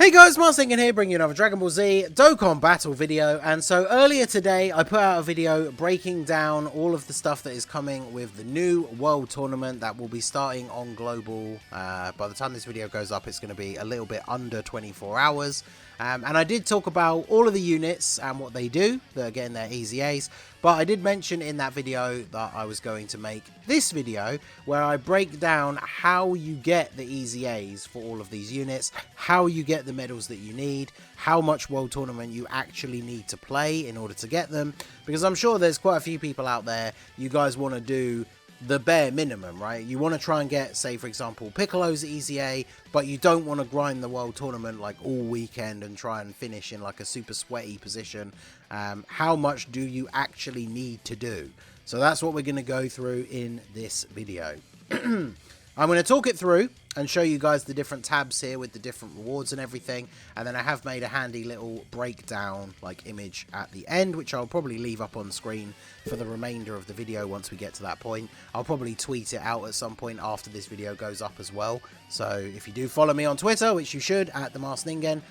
Hey guys, Marstingan here, bringing you another Dragon Ball Z Dokkan battle video. And so earlier today, I put out a video breaking down all of the stuff that is coming with the new World Tournament that will be starting on Global. By the time this video goes up, it's going to be a little bit under 24 hours. And I did talk about all of the units and what they do. They're getting their EZAs. But I did mention in that video that I was going to make this video where I break down how you get the EZAs for all of these units, how you get the medals that you need, how much World Tournament you actually need to play in order to get them. Because I'm sure there's quite a few people out there, you guys want to do the bare minimum, right? You want to try and get, say, for example, Piccolo's EZA, but you don't want to grind the World Tournament like all weekend and try and finish in like a super sweaty position. How much do you actually need to do? So that's what we're going to go through in this video. I'm going to talk it through and show you guys the different tabs here with the different rewards and everything. And then I have made a handy little breakdown like image at the end, which I'll probably leave up on screen for the remainder of the video once we get to that point. I'll probably tweet it out at some point after this video goes up as well. So if you do follow me on Twitter, which you should, at the Marstingan,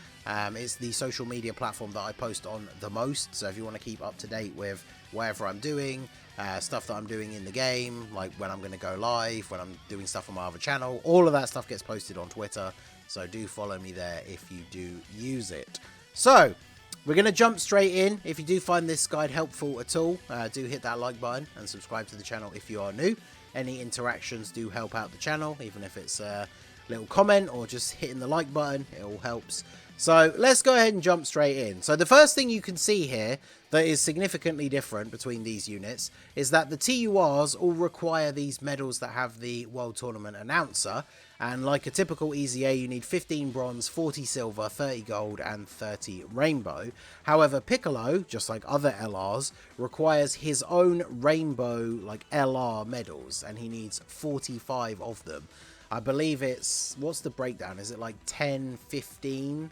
it's the social media platform that I post on the most. So if you want to keep up to date with whatever I'm doing, stuff that I'm doing in the game, like when I'm going to go live, when I'm doing stuff on my other channel, all of that stuff gets posted on Twitter. So do follow me there if you do use it. So we're going to jump straight in. If you do find this guide helpful at all, do hit that like button and subscribe to the channel if you are new. Any interactions do help out the channel, even if it's a little comment or just hitting the like button, it all helps. So let's go ahead and jump straight in. So the first thing you can see here that is significantly different between these units is that the TURs all require these medals that have the World Tournament announcer. And like a typical EZA, you need 15 bronze, 40 silver, 30 gold, and 30 rainbow. However, Piccolo, just like other LRs, requires his own rainbow like LR medals, and he needs 45 of them. I believe it's, what's the breakdown? Is it like 10, 15,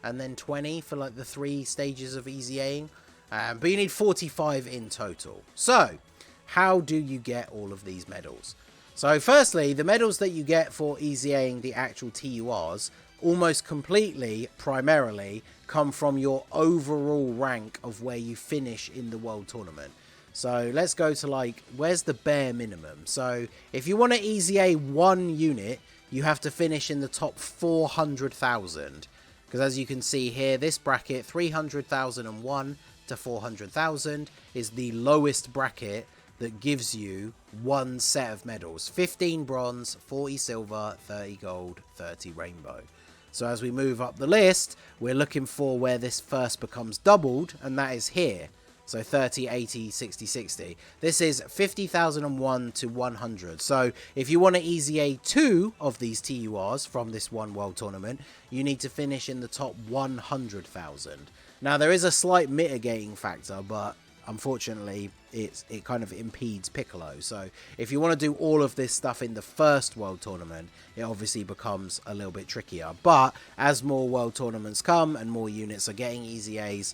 and then 20 for like the 3 stages of EZAing? But you need 45 in total. So, how do you get all of these medals? So, firstly, the medals that you get for EZAing the actual TURs almost completely, primarily, come from your overall rank of where you finish in the World Tournament. So let's go to like, where's the bare minimum? So if you want to EZA one unit, you have to finish in the top 400,000. Because as you can see here, this bracket, 300,001 to 400,000, is the lowest bracket that gives you one set of medals. 15 bronze, 40 silver, 30 gold, 30 rainbow. So as we move up the list, we're looking for where this first becomes doubled, and that is here. So 30, 80, 60, 60. This is 50,001 to 100. So if you want to EZA 2 of these TURs from this one World Tournament, you need to finish in the top 100,000. Now there is a slight mitigating factor, but unfortunately it kind of impedes Piccolo. So if you want to do all of this stuff in the first World Tournament, it obviously becomes a little bit trickier. But as more World Tournaments come and more units are getting EZAs,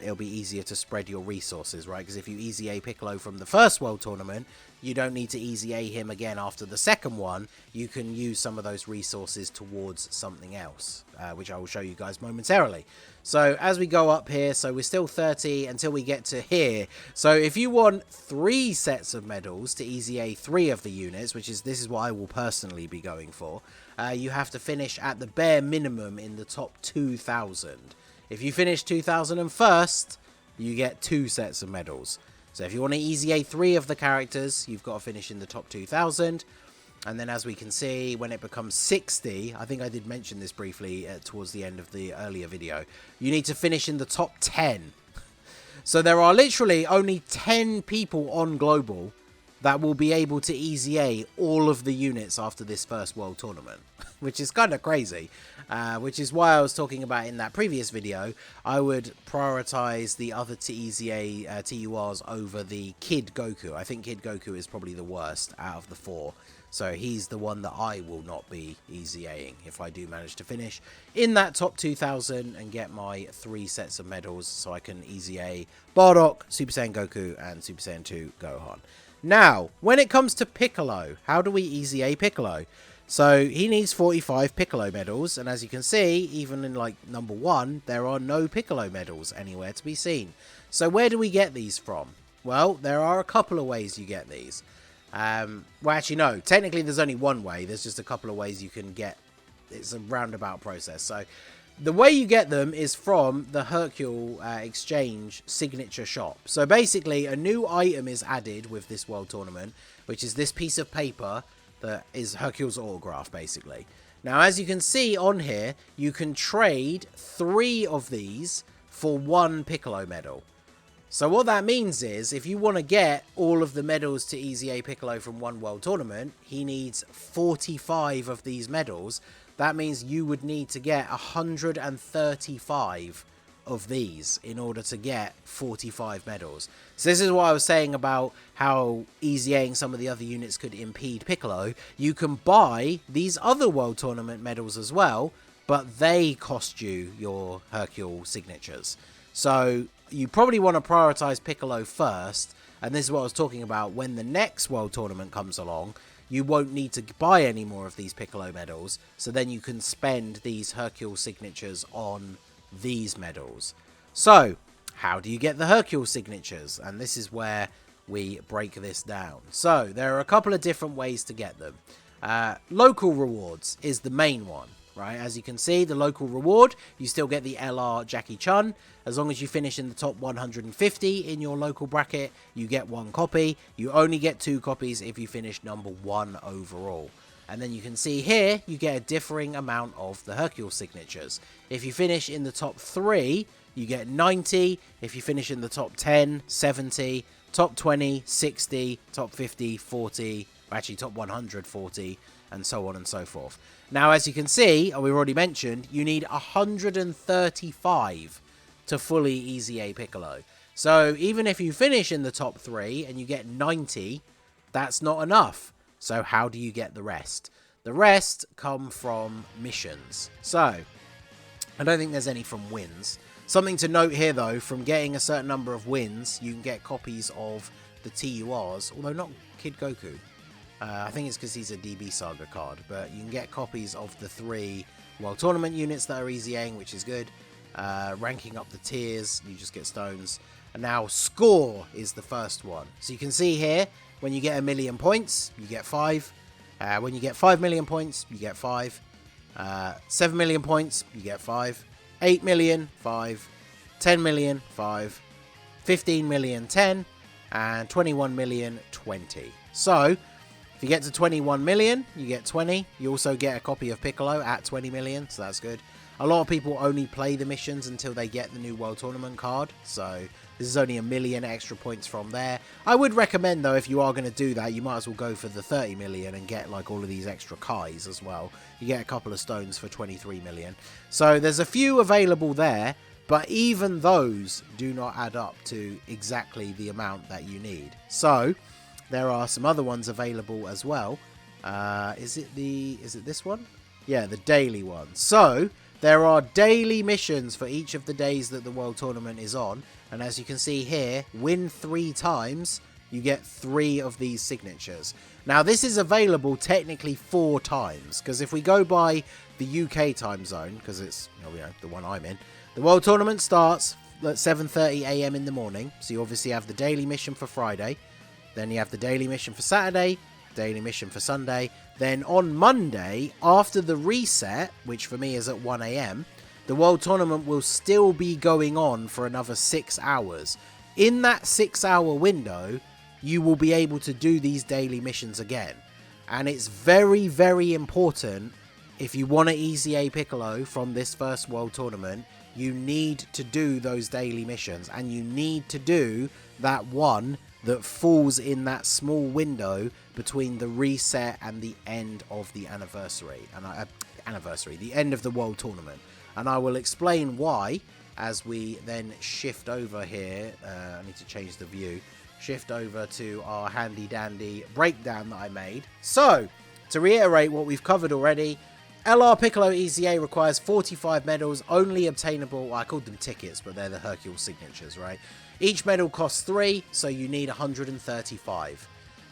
it'll be easier to spread your resources, right? Because if you EZA Piccolo from the first World Tournament, you don't need to EZA him again after the second one. You can use some of those resources towards something else, which I will show you guys momentarily. So as we go up here, so we're still 30 until we get to here. So if you want 3 sets of medals to EZA 3 of the units, this is what I will personally be going for, you have to finish at the bare minimum in the top 2,000. If you finish 2,000 first, you get 2 sets of medals. So if you want to EZA 3 of the characters, you've got to finish in the top 2,000. And then as we can see, when it becomes 60, I think I did mention this briefly towards the end of the earlier video, you need to finish in the top 10. So there are literally only 10 people on Global that will be able to EZA all of the units after this first World Tournament, which is kind of crazy, which is why I was talking about in that previous video, I would prioritize the other EZA TURs over the Kid Goku. I think Kid Goku is probably the worst out of the 4. So he's the one that I will not be EZAing if I do manage to finish in that top 2,000 and get my 3 sets of medals so I can EZA Bardock, Super Saiyan Goku, and Super Saiyan 2 Gohan. Now, when it comes to Piccolo, how do we EZA Piccolo? So he needs 45 Piccolo medals, and as you can see, even in like number 1, there are no Piccolo medals anywhere to be seen. So where do we get these from? Well, there are a couple of ways you get these. Well, actually no, technically there's only one way. There's just a couple of ways you can get. It's a roundabout process. So the way you get them is from the Hercule Exchange signature shop. So basically a new item is added with this World Tournament, which is this piece of paper that is Hercule's autograph, basically. Now, as you can see on here, you can trade 3 of these for 1 Piccolo medal. So what that means is, if you want to get all of the medals to EZA Piccolo from one World Tournament, he needs 45 of these medals. That means you would need to get 135 of these in order to get 45 medals. So this is what I was saying about how EZAing some of the other units could impede Piccolo. You can buy these other World Tournament medals as well, but they cost you your Hercule signatures. So you probably want to prioritize Piccolo first, and this is what I was talking about. When the next World Tournament comes along, you won't need to buy any more of these Piccolo medals, so then you can spend these Hercule signatures on these medals. So how do you get the Hercule signatures? And this is where we break this down. So there are a couple of different ways to get them. Local rewards is the main one, right? As you can see, the local reward, you still get the LR Jackie Chun. As long as you finish in the top 150 in your local bracket, you get 1 copy. You only get 2 copies if you finish number 1 overall. And then you can see here, you get a differing amount of the Hercule signatures. If you finish in the top 3, you get 90. If you finish in the top 10, 70. Top 20, 60. Top 50, 40. Actually, top 100, 40. And so on and so forth. Now, as you can see, and we've already mentioned, you need 135 to fully EZA Piccolo. So even if you finish in the top 3 and you get 90, that's not enough. So how do you get the rest? The rest come from missions. So I don't think there's any from wins. Something to note here, though, from getting a certain number of wins, you can get copies of the TURs, although not Kid Goku. I think it's because he's a DB Saga card, but you can get copies of the 3 World Tournament units that are EZAing, which is good. Ranking up the tiers, you just get stones. And now score is the first one. So you can see here, when you get 1,000,000 points, you get 5. When you get 5,000,000 points, you get 5. 7,000,000 points, you get 5. 8,000,000, 5. 10,000,000, 5. 15,000,000, 10. And 21,000,000, 20. So if you get to 21,000,000, you get 20. You also get a copy of Piccolo at 20,000,000, so that's good. A lot of people only play the missions until they get the new World Tournament card, so this is only 1,000,000 extra points from there. I would recommend, though, if you are going to do that, you might as well go for the 30,000,000 and get like all of these extra Kais as well. You get a couple of stones for 23,000,000. So there's a few available there, but even those do not add up to exactly the amount that you need. So there are some other ones available as well. Is it this one? Yeah, the daily one. So there are daily missions for each of the days that the World Tournament is on. And as you can see here, win 3 times, you get 3 of these signatures. Now, this is available technically 4 times, because if we go by the UK time zone, because it's the one I'm in, the World Tournament starts at 7:30 AM in the morning. So you obviously have the daily mission for Friday. Then you have the daily mission for Saturday, daily mission for Sunday. Then on Monday, after the reset, which for me is at 1 AM, the World Tournament will still be going on for another 6 hours. In that 6-hour window, you will be able to do these daily missions again. And it's very, very important, if you want to EZA Piccolo from this first World Tournament, you need to do those daily missions. And you need to do that one that falls in that small window between the reset and the end of the anniversary. The end of the World Tournament. And I will explain why as we then shift over here. I need to change the view. Shift over to our handy dandy breakdown that I made. So, to reiterate what we've covered already, LR Piccolo EZA requires 45 medals, only obtainable, I called them tickets, but they're the Hercule signatures, right? Each medal costs 3, so you need 135.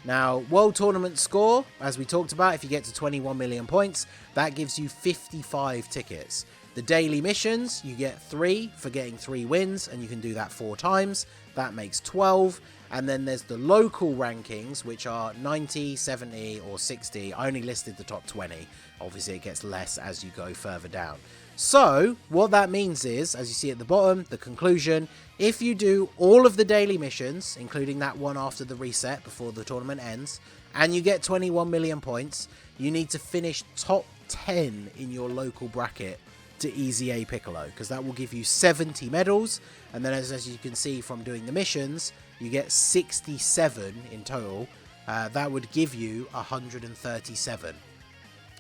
Now, World Tournament score, as we talked about, if you get to 21 million points, that gives you 55 tickets. The daily missions, you get 3 for getting 3 wins, and you can do that 4 times. That makes 12. And then there's the local rankings, which are 90, 70, or 60. I only listed the top 20. Obviously, it gets less as you go further down. So, what that means is, as you see at the bottom, the conclusion, if you do all of the daily missions, including that one after the reset before the tournament ends, and you get 21 million points, you need to finish top 10 in your local bracket to EZA Piccolo, because that will give you 70 medals, and then as you can see from doing the missions, you get 67 in total. That would give you 137.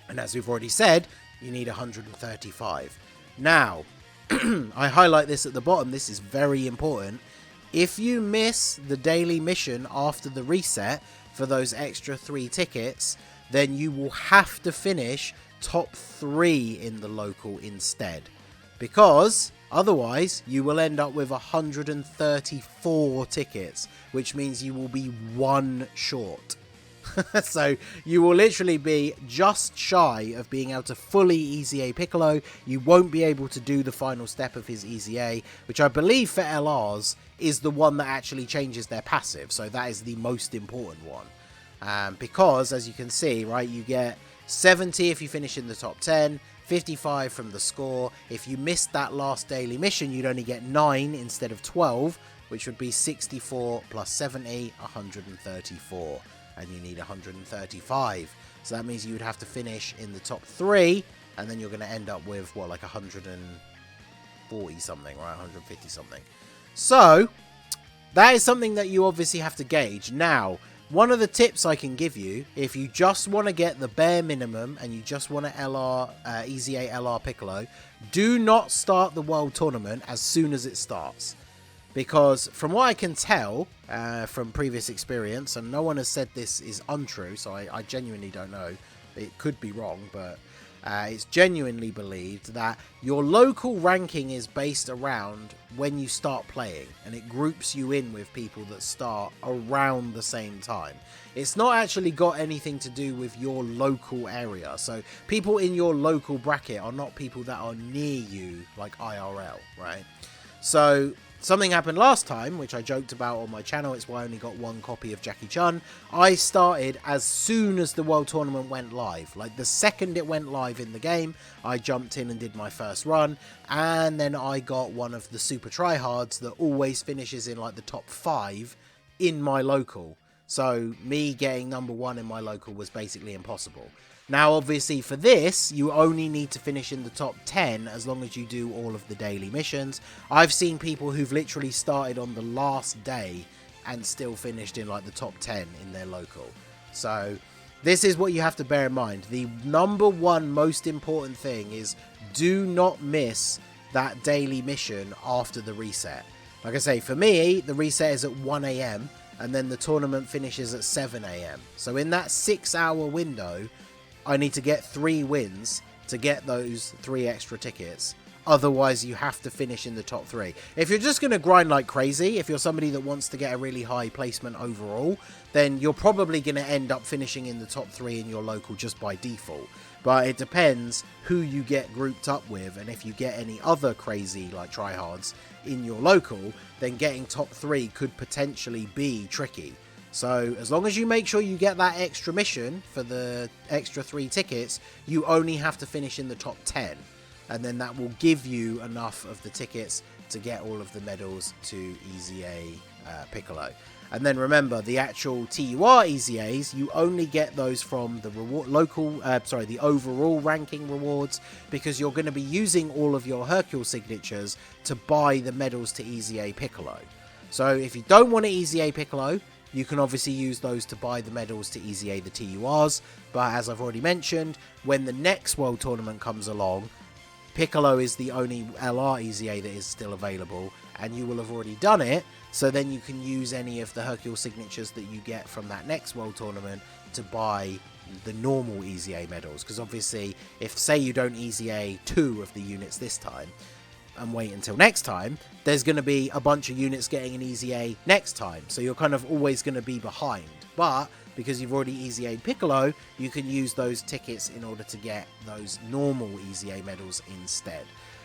And as we've already said, you need 135. Now, I highlight this at the bottom. This is very important. If you miss the daily mission after the reset for those extra 3 tickets, then you will have to finish top 3 in the local instead. Because otherwise, you will end up with 134 tickets, which means you will be 1 short. So you will literally be just shy of being able to fully EZA Piccolo. You won't be able to do the final step of his EZA, which I believe for LRs is the one that actually changes their passive. So that is the most important one. Because, as you can see, right, you get 70 if you finish in the top 10, 55 from the score. If you missed that last daily mission, you'd only get 9 instead of 12, which would be 64 plus 70, 134. And you need 135. So that means you would have to finish in the top 3, and then you're going to end up with, what, like 140 something, right? 150 something. So that is something that you obviously have to gauge. Now, one of the tips I can give you, if you just want to get the bare minimum and you just want to EZA LR Piccolo, do not start the World Tournament as soon as it starts. Because from what I can tell from previous experience, and no one has said this is untrue, so I genuinely don't know. It could be wrong, but it's genuinely believed that your local ranking is based around when you start playing, and it groups you in with people that start around the same time. It's not actually got anything to do with your local area. So people in your local bracket are not people that are near you, like IRL, right? So something happened last time, which I joked about on my channel. It's why I only got 1 copy of Jackie Chun. I started as soon as the World Tournament went live. Like, the second it went live in the game, I jumped in and did my first run. And then I got one of the super tryhards that always finishes in, like, the top 5 in my local. So me getting number 1 in my local was basically impossible. Now, obviously, for this, you only need to finish in the top 10 as long as you do all of the daily missions. I've seen people who've literally started on the last day and still finished in, like, the top 10 in their local. So this is what you have to bear in mind. The number 1 most important thing is do not miss that daily mission after the reset. Like I say, for me, the reset is at 1 AM, and then the tournament finishes at 7 AM. So in that 6-hour window, I need to get 3 wins to get those 3 extra tickets. Otherwise, you have to finish in the top 3. If you're just going to grind like crazy, if you're somebody that wants to get a really high placement overall, then you're probably going to end up finishing in the top 3 in your local just by default. But it depends who you get grouped up with, and if you get any other crazy like tryhards in your local, then getting top 3 could potentially be tricky. So as long as you make sure you get that extra mission for the extra 3 tickets, you only have to finish in the top 10. And then that will give you enough of the tickets to get all of the medals to EZA Piccolo. And then remember, the actual TUR EZAs, you only get those from the the overall ranking rewards, because you're going to be using all of your Hercule signatures to buy the medals to EZA Piccolo. So if you don't want to EZA Piccolo, you can obviously use those to buy the medals to EZA the TURs, but as I've already mentioned, when the next World Tournament comes along, Piccolo is the only LR EZA that is still available, and you will have already done it, so then you can use any of the Hercule signatures that you get from that next World Tournament to buy the normal EZA medals, because obviously, if say you don't EZA 2 of the units this time, and wait until next time, there's going to be a bunch of units getting an EZA next time, so you're kind of always going to be behind. But because you've already EZA'd Piccolo, you can use those tickets in order to get those normal EZA medals instead.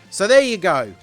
So there you go.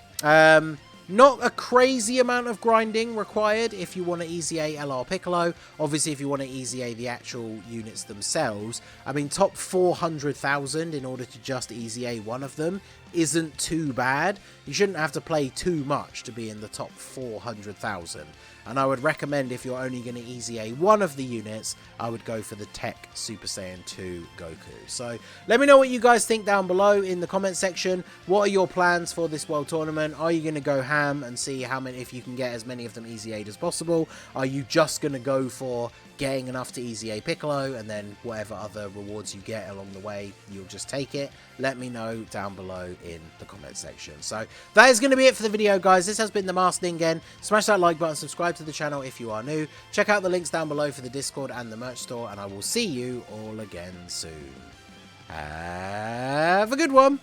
Not a crazy amount of grinding required if you want to EZA LR Piccolo. Obviously, if you want to EZA the actual units themselves, I mean, top 400,000 in order to just EZA one of them isn't too bad. You shouldn't have to play too much to be in the top 400,000. And I would recommend, if you're only going to EZA one of the units, I would go for the Tech Super Saiyan 2 Goku. So let me know what you guys think down below in the comment section. What are your plans for this World Tournament? Are you going to go ham and see how many, if you can get as many of them EZA'd as possible? Are you just going to go for getting enough to EZA Piccolo, and then whatever other rewards you get along the way, you'll just take it? Let me know down below in the comment section. So that is going to be it for the video, guys. This has been the Masked Ningen. Smash that like button, subscribe to the channel if you are new. Check out the links down below for the Discord and the merch store, and I will see you all again soon. Have a good one.